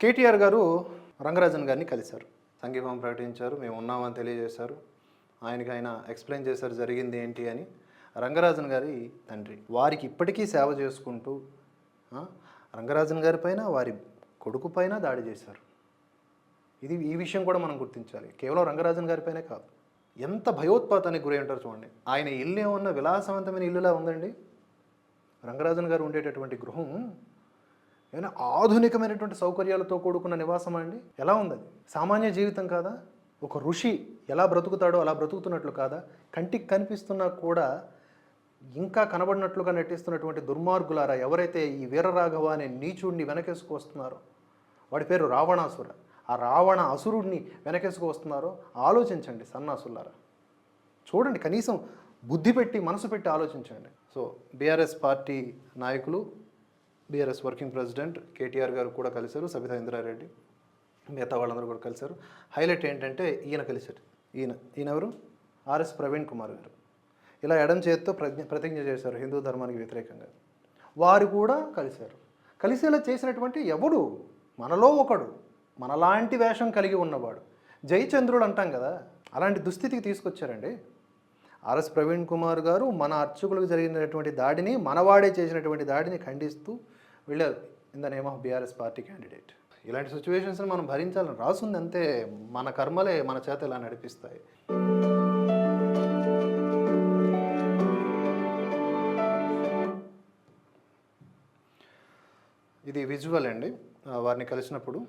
కేటీఆర్ గారు రంగరాజన్ గారిని కలిశారు. సంఘీభావం ప్రకటించారు. మేము ఉన్నామని తెలియజేశారు. ఆయనకి ఆయన ఎక్స్ప్లెయిన్ చేశారు జరిగింది ఏంటి అని. రంగరాజన్ గారి తండ్రి వారికి ఇప్పటికీ సేవ చేసుకుంటూ రంగరాజన్ గారి పైన వారి కొడుకు పైన దాడి చేశారు. ఈ విషయం కూడా మనం గుర్తించాలి. కేవలం రంగరాజన్ గారి పైనే కాదు, ఎంత భయోత్పాతానికి గురై ఉంటారు చూడండి. ఆయన ఇల్లు ఏమన్నా విలాసవంతమైన ఇల్లులా ఉందండి. రంగరాజన్ గారు ఉండేటటువంటి గృహం ఏమైనా ఆధునికమైనటువంటి సౌకర్యాలతో కూడుకున్న నివాసం అండి. ఎలా ఉంది అది? సామాన్య జీవితం కాదా? ఒక ఋషి ఎలా బ్రతుకుతాడో అలా బ్రతుకుతున్నట్లు కాదా? కంటికి కనిపిస్తున్నా కూడా ఇంకా కనబడినట్లుగా నటిస్తున్నటువంటి దుర్మార్గులారా ఎవరైతే ఈ వీరరాఘవ అనే నీచుడిని వెనకేసుకు వస్తున్నారో, వాడి పేరు రావణాసుర, ఆ రావణ అసురుడిని వెనకేసుకు వస్తున్నారో ఆలోచించండి సన్నాసులారా. చూడండి, కనీసం బుద్ధి పెట్టి మనసు పెట్టి ఆలోచించండి. సో బీఆర్ఎస్ పార్టీ నాయకులు, బీఆర్ఎస్ వర్కింగ్ ప్రెసిడెంట్ కేటీఆర్ గారు కూడా కలిశారు, సబితా ఇంద్రారెడ్డి, మిగతా వాళ్ళందరూ కూడా కలిశారు. హైలైట్ ఏంటంటే ఈయన కలిశారు. ఈయన ఎవరు? ఆర్ఎస్ ప్రవీణ్ కుమార్ గారు. ఇలా ఎడం చేతితో ప్రతిజ్ఞ చేశారు హిందూ ధర్మానికి వ్యతిరేకంగా. వారు కూడా కలిశారు. కలిసేలా చేసినటువంటి ఎవడు? మనలో ఒకడు, మనలాంటి వేషం కలిగి ఉన్నవాడు, జయచంద్రుడు అంటాం కదా, అలాంటి దుస్థితికి తీసుకొచ్చారండి. ఆర్ఎస్ ప్రవీణ్ కుమార్ గారు మన అర్చకులకు జరిగినటువంటి దాడిని, మనవాడే చేసినటువంటి దాడిని ఖండిస్తూ వెళ్ళారు in the name of BRS party candidate. ఇలాంటి సిచ్యువేషన్స్ని మనం భరించాలని రాసుంది అంతే. మన కర్మలే మన చేత ఇలా నడిపిస్తాయి. ఇది విజువల్ అండి, వారిని కలిసినప్పుడు.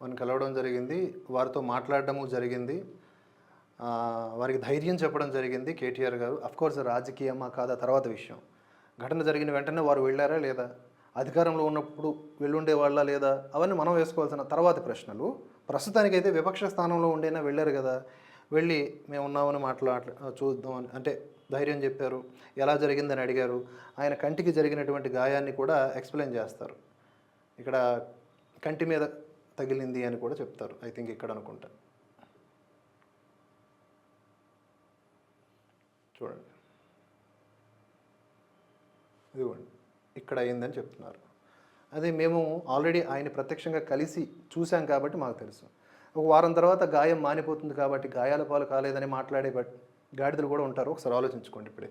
వారిని కలవడం జరిగింది, వారితో మాట్లాడడము జరిగింది, వారికి ధైర్యం చెప్పడం జరిగింది కేటీఆర్ గారు. అఫ్కోర్స్ రాజకీయమా కాదా తర్వాత విషయం. ఘటన జరిగిన వెంటనే వారు వెళ్ళారా లేదా, అధికారంలో ఉన్నప్పుడు వెళ్ళుండే వాళ్ళ లేదా, అవన్నీ మనం వేసుకోవాల్సిన తర్వాతి ప్రశ్నలు. ప్రస్తుతానికైతే విపక్ష స్థానంలో ఉండేనా వెళ్ళారు కదా, వెళ్ళి మేము ఉన్నామని చూద్దామని అంటే ధైర్యం చెప్పారు. ఎలా జరిగిందని అడిగారు. ఆయన కంటికి జరిగినటువంటి గాయాన్ని కూడా ఎక్స్ప్లెయిన్ చేస్తారు. ఇక్కడ కంటి మీద తగిలింది అని కూడా చెప్తారు. ఐ థింక్ ఇక్కడ అనుకుంటా. చూడండి, ఇదిగోండి ఇక్కడ అయిందని చెప్తున్నారు. అది మేము ఆల్రెడీ ఆయన ప్రత్యక్షంగా కలిసి చూసాం కాబట్టి మాకు తెలుసు. ఒక వారం తర్వాత గాయం మానిపోతుంది కాబట్టి గాయాల పాలు కాలేదని మాట్లాడే గాడిదలు కూడా ఉంటారు. ఒకసారి ఆలోచించుకోండి ఇప్పుడే.